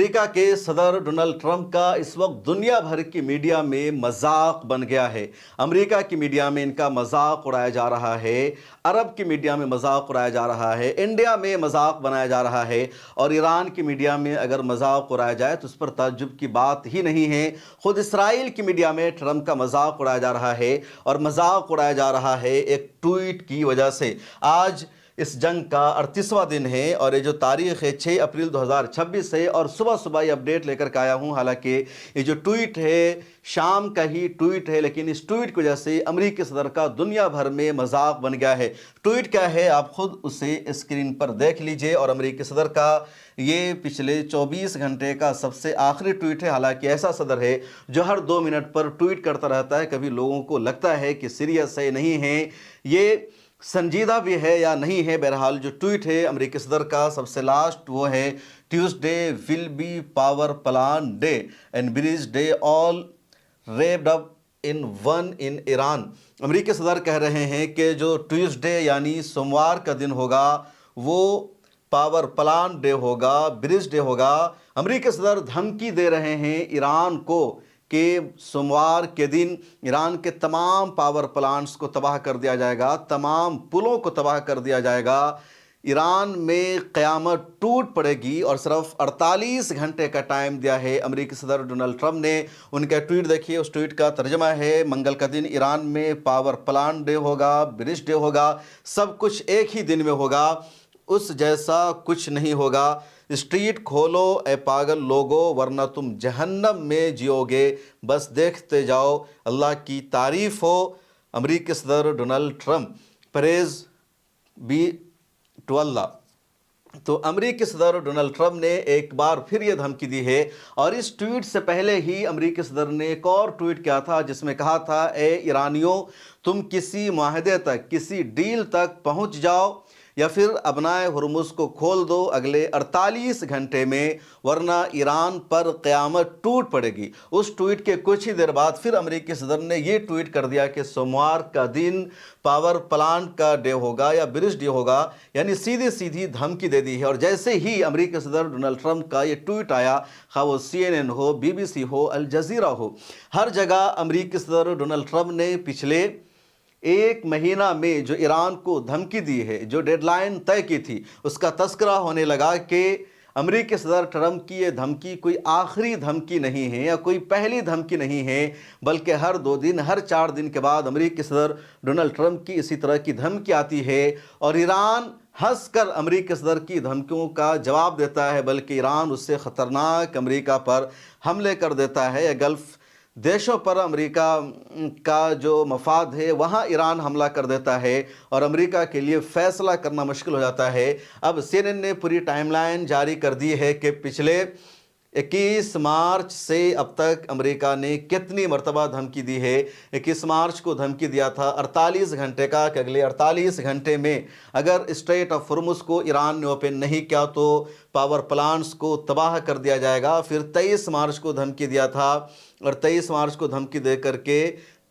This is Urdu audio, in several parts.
امریکہ کے صدر ڈونلڈ ٹرمپ کا اس وقت دنیا بھر کی میڈیا میں مذاق بن گیا ہے۔ امریکہ کی میڈیا میں ان کا مذاق اڑایا جا رہا ہے، عرب کی میڈیا میں مذاق اڑایا جا رہا ہے، انڈیا میں مذاق بنایا جا رہا ہے، اور ایران کی میڈیا میں اگر مذاق اڑایا جائے تو اس پر تعجب کی بات ہی نہیں ہے۔ خود اسرائیل کی میڈیا میں ٹرمپ کا مذاق اڑایا جا رہا ہے، اور مذاق اڑایا جا رہا ہے ایک ٹویٹ کی وجہ سے۔ آج اس جنگ کا 38واں دن ہے، اور یہ جو تاریخ ہے 6 اپریل 2026 ہے، اور صبح صبح یہ اپڈیٹ لے کر کے آیا ہوں۔ حالانکہ یہ جو ٹویٹ ہے شام کا ہی ٹویٹ ہے، لیکن اس ٹویٹ کی وجہ سے امریکی صدر کا دنیا بھر میں مذاق بن گیا ہے۔ ٹویٹ کیا ہے آپ خود اسے اسکرین پر دیکھ لیجئے، اور امریکی صدر کا یہ پچھلے 24 گھنٹے کا سب سے آخری ٹویٹ ہے۔ حالانکہ ایسا صدر ہے جو ہر 2 منٹ پر ٹویٹ کرتا رہتا ہے، کبھی لوگوں کو لگتا ہے کہ سیریس ہے، نہیں ہے یہ سنجیدہ بھی ہے یا نہیں ہے۔ بہرحال جو ٹویٹ ہے امریکی صدر کا سب سے لاسٹ وہ ہے Tuesday will be power plant day and bridge day all wrapped up in one in Iran. امریکی صدر کہہ رہے ہیں کہ جو ٹیوزڈے یعنی سوموار کا دن ہوگا وہ پاور پلان ڈے ہوگا، برج ڈے ہوگا۔ امریکی صدر دھمکی دے رہے ہیں ایران کو کہ سوموار کے دن ایران کے تمام پاور پلانٹس کو تباہ کر دیا جائے گا، تمام پلوں کو تباہ کر دیا جائے گا، ایران میں قیامت ٹوٹ پڑے گی۔ اور صرف 48 گھنٹے کا ٹائم دیا ہے امریکی صدر ڈونلڈ ٹرمپ نے۔ ان کا ٹویٹ دیکھیے، اس ٹویٹ کا ترجمہ ہے منگل کا دن ایران میں پاور پلانٹ ڈے ہوگا، برج ڈے ہوگا، سب کچھ ایک ہی دن میں ہوگا، اس جیسا کچھ نہیں ہوگا۔ اسٹریٹ کھولو اے پاگل لوگو ورنہ تم جہنم میں جیو گے، بس دیکھتے جاؤ، اللہ کی تعریف ہو۔ امریکی صدر Donald Trump, praise be to Allah. تو امریکی صدر ڈونلڈ ٹرمپ نے ایک بار پھر یہ دھمکی دی ہے، اور اس ٹویٹ سے پہلے ہی امریکی صدر نے ایک اور ٹویٹ کیا تھا جس میں کہا تھا اے ایرانیوں، تم کسی معاہدے تک، کسی ڈیل تک پہنچ جاؤ یا پھر ابنائے ہرمز کو کھول دو اگلے 48 گھنٹے میں، ورنہ ایران پر قیامت ٹوٹ پڑے گی۔ اس ٹویٹ کے کچھ ہی دیر بعد پھر امریکی صدر نے یہ ٹویٹ کر دیا کہ سوموار کا دن پاور پلانٹ کا ڈے ہوگا یا برج ڈے ہوگا، یعنی سیدھی سیدھی دھمکی دے دی ہے۔ اور جیسے ہی امریکی صدر ڈونلڈ ٹرمپ کا یہ ٹویٹ آیا، خواہ وہ CNN ہو، BBC ہو، الجزیرہ ہو، ہر جگہ امریکی صدر ڈونلڈ ٹرمپ نے پچھلے 1 مہینہ میں جو ایران کو دھمکی دی ہے، جو ڈیڈ لائن طے کی تھی، اس کا تذکرہ ہونے لگا کہ امریکی صدر ٹرمپ کی یہ دھمکی کوئی آخری دھمکی نہیں ہے یا کوئی پہلی دھمکی نہیں ہے، بلکہ ہر 2 دن، ہر 4 دن کے بعد امریکی صدر ڈونلڈ ٹرمپ کی اسی طرح کی دھمکی آتی ہے، اور ایران ہنس کر امریکی صدر کی دھمکیوں کا جواب دیتا ہے، بلکہ ایران اس سے خطرناک امریکہ پر حملے کر دیتا ہے۔ یا گلف دیشوں پر امریکہ کا جو مفاد ہے وہاں ایران حملہ کر دیتا ہے، اور امریکہ کے لیے فیصلہ کرنا مشکل ہو جاتا ہے۔ اب CNN نے پوری ٹائم لائن جاری کر دی ہے کہ پچھلے 21 مارچ سے اب تک امریکہ نے کتنی مرتبہ دھمکی دی ہے۔ 21 مارچ کو دھمکی دیا تھا 48 گھنٹے کا کہ اگلے 48 گھنٹے میں اگر اسٹریٹ آف ہرمز کو ایران نے اوپن نہیں کیا تو پاور پلانٹس کو تباہ کر دیا جائے گا۔ پھر 23 مارچ کو دھمکی دیا تھا، اور 23 مارچ کو دھمکی دے کر کے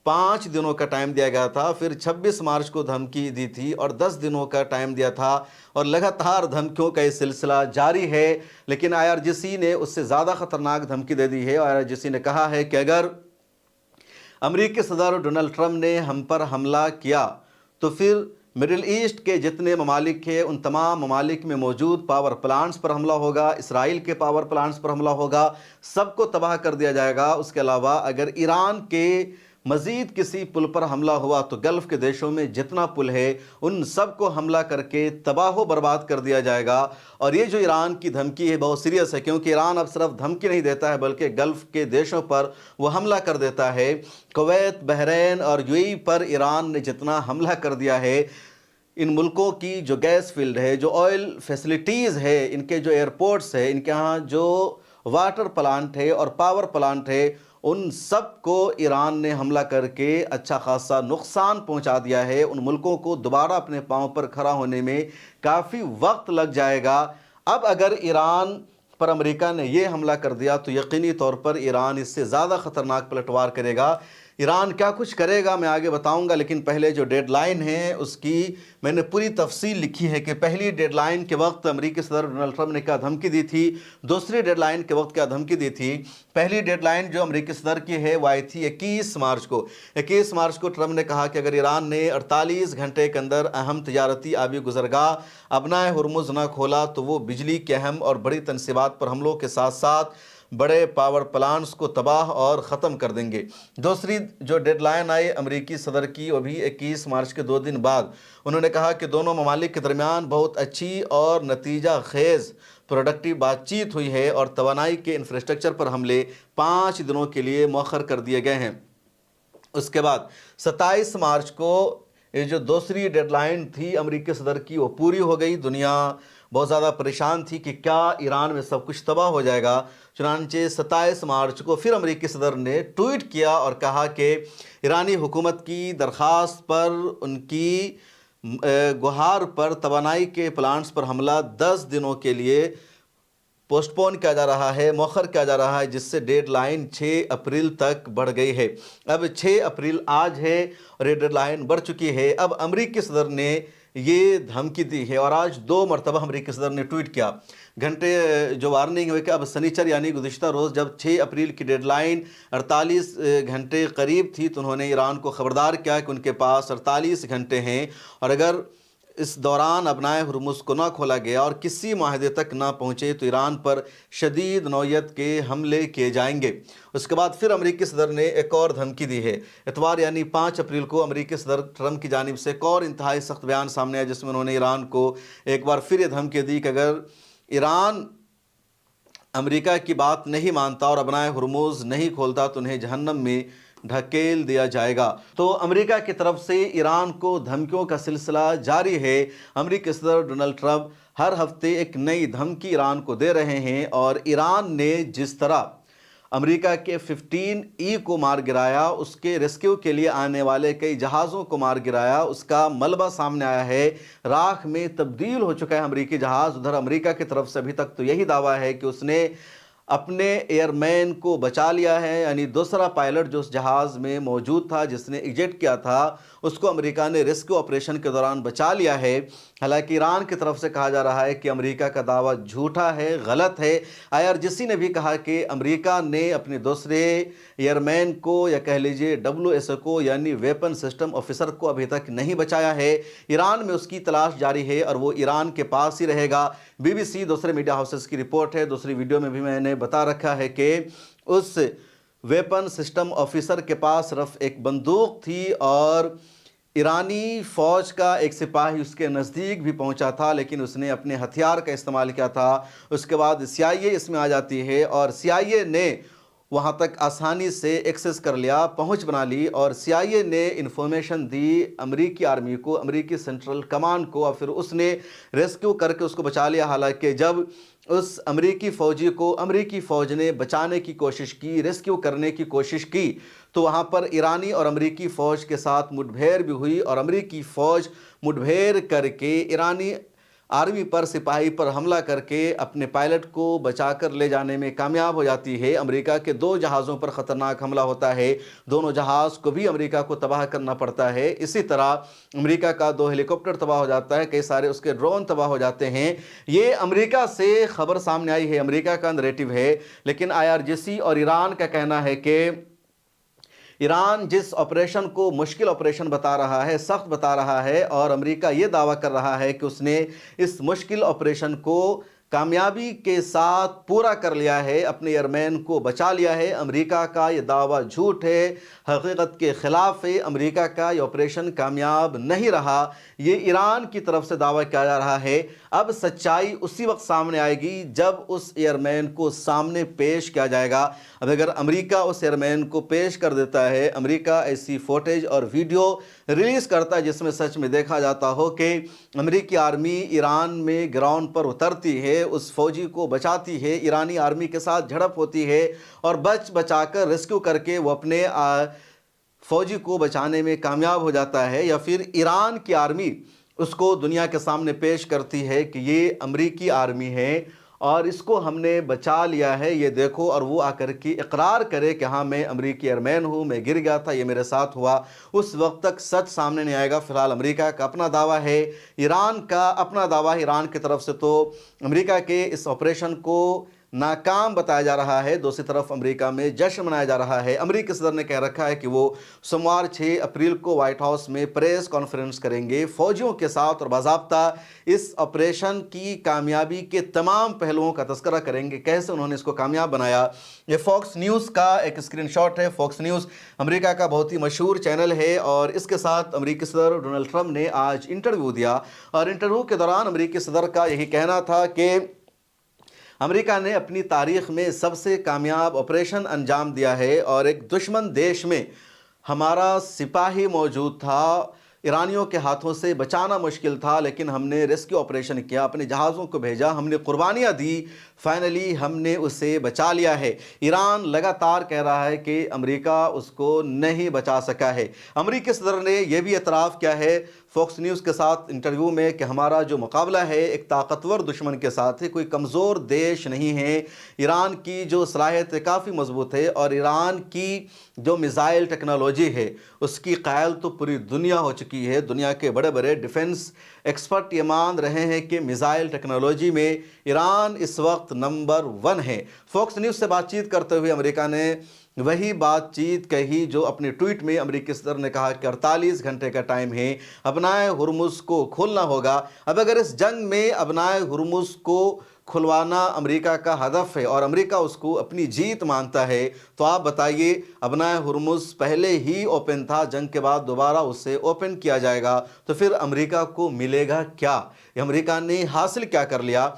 5 دنوں کا ٹائم دیا گیا تھا۔ پھر 26 مارچ کو دھمکی دی تھی اور 10 دنوں کا ٹائم دیا تھا، اور لگاتار دھمکیوں کا یہ سلسلہ جاری ہے۔ لیکن IRGC نے اس سے زیادہ خطرناک دھمکی دے دی ہے، اور IRGC نے کہا ہے کہ اگر امریکی صدر ڈونلڈ ٹرمپ نے ہم پر حملہ کیا تو پھر مڈل ایسٹ کے جتنے ممالک ہیں ان تمام ممالک میں موجود پاور پلانٹس پر حملہ ہوگا، اسرائیل کے پاور پلانٹس پر حملہ ہوگا، سب کو تباہ کر دیا جائے گا۔ اس کے علاوہ اگر ایران کے مزید کسی پل پر حملہ ہوا تو گلف کے دیشوں میں جتنا پل ہے ان سب کو حملہ کر کے تباہ و برباد کر دیا جائے گا۔ اور یہ جو ایران کی دھمکی ہے بہت سیریس ہے، کیونکہ ایران اب صرف دھمکی نہیں دیتا ہے بلکہ گلف کے دیشوں پر وہ حملہ کر دیتا ہے۔ کویت، بحرین اور UAE پر ایران نے جتنا حملہ کر دیا ہے، ان ملکوں کی جو گیس فیلڈ ہے، جو آئل فیسلٹیز ہے، ان کے جو ایئرپورٹس ہے، ان کے ہاں جو واٹر پلانٹ ہے اور پاور پلانٹ ہے، ان سب کو ایران نے حملہ کر کے اچھا خاصا نقصان پہنچا دیا ہے۔ ان ملکوں کو دوبارہ اپنے پاؤں پر کھڑا ہونے میں کافی وقت لگ جائے گا۔ اب اگر ایران پر امریکہ نے یہ حملہ کر دیا تو یقینی طور پر ایران اس سے زیادہ خطرناک پلٹوار کرے گا۔ ایران کیا کچھ کرے گا میں آگے بتاؤں گا، لیکن پہلے جو ڈیڈ لائن ہے اس کی میں نے پوری تفصیل لکھی ہے کہ پہلی ڈیڈ لائن کے وقت امریکی صدر ڈونلڈ ٹرمپ نے کیا دھمکی دی تھی، دوسری ڈیڈ لائن کے وقت کیا دھمکی دی تھی۔ پہلی ڈیڈ لائن جو امریکی صدر کی ہے وہ آئی تھی 21 مارچ کو۔ 21 مارچ کو ٹرمپ نے کہا کہ اگر ایران نے 48 گھنٹے کے اندر اہم تجارتی آبی گزرگاہ ابنائے ہرمز نہ کھولا تو وہ بجلی کے اہم اور بڑی تنصیبات پر حملوں کے ساتھ ساتھ بڑے پاور پلانٹس کو تباہ اور ختم کر دیں گے۔ دوسری جو ڈیڈ لائن آئی امریکی صدر کی وہ بھی 21 مارچ کے 2 دن بعد، انہوں نے کہا کہ دونوں ممالک کے درمیان بہت اچھی اور نتیجہ خیز پروڈکٹیو بات چیت ہوئی ہے اور توانائی کے انفراسٹرکچر پر حملے 5 دنوں کے لیے مؤخر کر دیے گئے ہیں۔ اس کے بعد 27 مارچ کو یہ جو دوسری ڈیڈ لائن تھی امریکی صدر کی وہ پوری ہو گئی۔ دنیا بہت زیادہ پریشان تھی کہ کیا ایران میں سب کچھ تباہ ہو جائے گا۔ چنانچہ 27 مارچ کو پھر امریکی صدر نے ٹویٹ کیا اور کہا کہ ایرانی حکومت کی درخواست پر ان کی گہار پر توانائی کے پلانٹس پر حملہ 10 دنوں کے لیے پوسٹ پون کیا جا رہا ہے، مؤخر کیا جا رہا ہے، جس سے ڈیڈ لائن 6 اپریل تک بڑھ گئی ہے۔ اب 6 اپریل آج ہے اور یہ ڈیڈ لائن بڑھ چکی ہے۔ اب امریکی صدر نے یہ دھمکی دی ہے اور آج 2 مرتبہ امریکی صدر نے ٹویٹ کیا۔ گھنٹے جو وارننگ ہوئی کہ اب سنیچر یعنی گزشتہ روز جب 6 اپریل کی ڈیڈ لائن 48 گھنٹے قریب تھی تو انہوں نے ایران کو خبردار کیا کہ ان کے پاس 48 گھنٹے ہیں اور اگر اس دوران ابنائے ہرمز کو نہ کھولا گیا اور کسی معاہدے تک نہ پہنچے تو ایران پر شدید نوعیت کے حملے کیے جائیں گے۔ اس کے بعد پھر امریکی صدر نے ایک اور دھمکی دی ہے۔ اتوار یعنی 5 اپریل کو امریکی صدر ٹرمپ کی جانب سے ایک اور انتہائی سخت بیان سامنے آیا جس میں انہوں نے ایران کو ایک بار پھر یہ دھمکی دی کہ اگر ایران امریکہ کی بات نہیں مانتا اور ابنائے ہرمز نہیں کھولتا تو انہیں جہنم میں ڈھکیل دیا جائے گا۔ تو امریکہ کی طرف سے ایران کو دھمکیوں کا سلسلہ جاری ہے۔ امریکی صدر ڈونلڈ ٹرمپ ہر ہفتے ایک نئی دھمکی ایران کو دے رہے ہیں اور ایران نے جس طرح امریکہ کے 15 کو مار گرایا، اس کے ریسکیو کے لیے آنے والے کئی جہازوں کو مار گرایا، اس کا ملبہ سامنے آیا ہے، راکھ میں تبدیل ہو چکا ہے امریکی جہاز۔ ادھر امریکہ کی طرف سے ابھی تک تو یہی دعویٰ ہے کہ اس نے اپنے ایئر مین کو بچا لیا ہے، یعنی دوسرا پائلٹ جو اس جہاز میں موجود تھا جس نے ایجیکٹ کیا تھا اس کو امریکہ نے ریسکیو آپریشن کے دوران بچا لیا ہے۔ حالانکہ ایران کی طرف سے کہا جا رہا ہے کہ امریکہ کا دعویٰ جھوٹا ہے، غلط ہے۔ IRGC نے بھی کہا کہ امریکہ نے اپنے دوسرے ایئر مین کو یا کہہ لیجئے WSO کو یعنی ویپن سسٹم آفیسر کو ابھی تک نہیں بچایا ہے۔ ایران میں اس کی تلاش جاری ہے اور وہ ایران کے پاس ہی رہے گا۔ BBC دوسرے میڈیا ہاؤسز کی رپورٹ ہے، دوسری ویڈیو میں بھی میں نے بتا رکھا ہے کہ اس ویپن سسٹم آفیسر کے پاس صرف ایک بندوق تھی اور ایرانی فوج کا ایک سپاہی اس کے نزدیک بھی پہنچا تھا لیکن اس نے اپنے ہتھیار کا استعمال کیا تھا۔ اس کے بعد CIA اس میں آ جاتی ہے اور CIA نے وہاں تک آسانی سے ایکسس کر لیا، پہنچ بنا لی اور CIA نے انفارمیشن دی امریکی آرمی کو، امریکی سینٹرل کمانڈ کو، اور پھر اس نے ریسکیو کر کے اس کو بچا لیا۔ حالانکہ جب اس امریکی فوجی کو امریکی فوج نے بچانے کی کوشش کی، ریسکیو کرنے کی کوشش کی تو وہاں پر ایرانی اور امریکی فوج کے ساتھ مٹبھیڑ بھی ہوئی اور امریکی فوج مٹبھیڑ کر کے ایرانی آرمی پر، سپاہی پر حملہ کر کے اپنے پائلٹ کو بچا کر لے جانے میں کامیاب ہو جاتی ہے۔ امریکہ کے 2 جہازوں پر خطرناک حملہ ہوتا ہے، دونوں جہاز کو بھی امریکہ کو تباہ کرنا پڑتا ہے۔ اسی طرح امریکہ کا 2 ہیلی کاپٹر تباہ ہو جاتا ہے، کئی سارے اس کے ڈرون تباہ ہو جاتے ہیں۔ یہ امریکہ سے خبر سامنے آئی ہے، امریکہ کا نریٹو ہے، لیکن IRGC اور ایران کا کہنا ہے کہ ایران جس آپریشن کو مشکل آپریشن بتا رہا ہے، سخت بتا رہا ہے، اور امریکہ یہ دعویٰ کر رہا ہے کہ اس نے اس مشکل آپریشن کو کامیابی کے ساتھ پورا کر لیا ہے، اپنے ایئرمین کو بچا لیا ہے۔ امریکہ کا یہ دعویٰ جھوٹ ہے، حقیقت کے خلاف ہے۔ امریکہ کا یہ آپریشن کامیاب نہیں رہا، یہ ایران کی طرف سے دعویٰ کیا جا رہا ہے۔ اب سچائی اسی وقت سامنے آئے گی جب اس ایئرمین کو سامنے پیش کیا جائے گا۔ اب اگر امریکہ اس ایئرمین کو پیش کر دیتا ہے، امریکہ ایسی فوٹیج اور ویڈیو ریلیز کرتا ہے جس میں سچ میں دیکھا جاتا ہو کہ امریکی آرمی ایران میں گراؤنڈ پر اترتی ہے، اس فوجی کو بچاتی ہے، ایرانی آرمی کے ساتھ جھڑپ ہوتی ہے اور بچا کر ریسکیو کر کے وہ اپنے فوجی کو بچانے میں کامیاب ہو جاتا ہے، یا پھر ایران کی آرمی اس کو دنیا کے سامنے پیش کرتی ہے کہ یہ امریکی آرمی ہے اور اس کو ہم نے بچا لیا ہے، یہ دیکھو، اور وہ آ کر کے اقرار کرے کہ ہاں میں امریکی ایئر مین ہوں، میں گر گیا تھا، یہ میرے ساتھ ہوا، اس وقت تک سچ سامنے نہیں آئے گا۔ فی الحال امریکہ کا اپنا دعویٰ ہے، ایران کا اپنا دعویٰ ہے۔ ایران کی طرف سے تو امریکہ کے اس آپریشن کو ناکام بتایا جا رہا ہے، دوسری طرف امریکہ میں جشن منایا جا رہا ہے۔ امریکی صدر نے کہہ رکھا ہے کہ وہ سوموار 6 اپریل کو وائٹ ہاؤس میں پریس کانفرنس کریں گے فوجیوں کے ساتھ، اور باضابطہ اس آپریشن کی کامیابی کے تمام پہلوؤں کا تذکرہ کریں گے، کیسے انہوں نے اس کو کامیاب بنایا۔ یہ فاکس نیوز کا ایک اسکرین شاٹ ہے۔ فاکس نیوز امریکہ کا بہت ہی مشہور چینل ہے، اور اس کے ساتھ امریکی صدر ڈونلڈ ٹرمپ نے آج انٹرویو دیا، اور انٹرویو کے دوران امریکی صدر کا یہی کہنا تھا کہ امریکہ نے اپنی تاریخ میں سب سے کامیاب آپریشن انجام دیا ہے، اور ایک دشمن دیش میں ہمارا سپاہی موجود تھا، ایرانیوں کے ہاتھوں سے بچانا مشکل تھا، لیکن ہم نے ریسکیو آپریشن کیا، اپنے جہازوں کو بھیجا، ہم نے قربانیاں دی، فائنلی ہم نے اسے بچا لیا ہے۔ ایران لگاتار کہہ رہا ہے کہ امریکہ اس کو نہیں بچا سکا ہے۔ امریکی صدر نے یہ بھی اعتراف کیا ہے فاکس نیوز کے ساتھ انٹرویو میں کہ ہمارا جو مقابلہ ہے ایک طاقتور دشمن کے ساتھ ہے، کوئی کمزور دیش نہیں ہے۔ ایران کی جو صلاحیت ہے کافی مضبوط ہے، اور ایران کی جو میزائل ٹیکنالوجی ہے اس کی قائل تو پوری دنیا ہو چکی ہے۔ دنیا کے بڑے بڑے ڈیفنس ایکسپرٹ یہ مان رہے ہیں کہ میزائل ٹیکنالوجی میں ایران اس وقت نمبر 1 ہے۔ فاکس نیوز سے بات چیت کرتے ہوئے امریکہ نے وہی بات چیت کہی جو اپنے ٹویٹ میں امریکی صدر نے کہا کہ 48 گھنٹے کا ٹائم ہے، ابنائے ہرمز کو کھولنا ہوگا۔ اب اگر اس جنگ میں ابنائے ہرمز کو کھلوانا امریکہ کا ہدف ہے اور امریکہ اس کو اپنی جیت مانتا ہے، تو آپ بتائیے، ابنائے ہرمز پہلے ہی اوپن تھا، جنگ کے بعد دوبارہ اسے اوپن کیا جائے گا، تو پھر امریکہ کو ملے گا کیا؟ امریکہ نے حاصل کیا کر لیا؟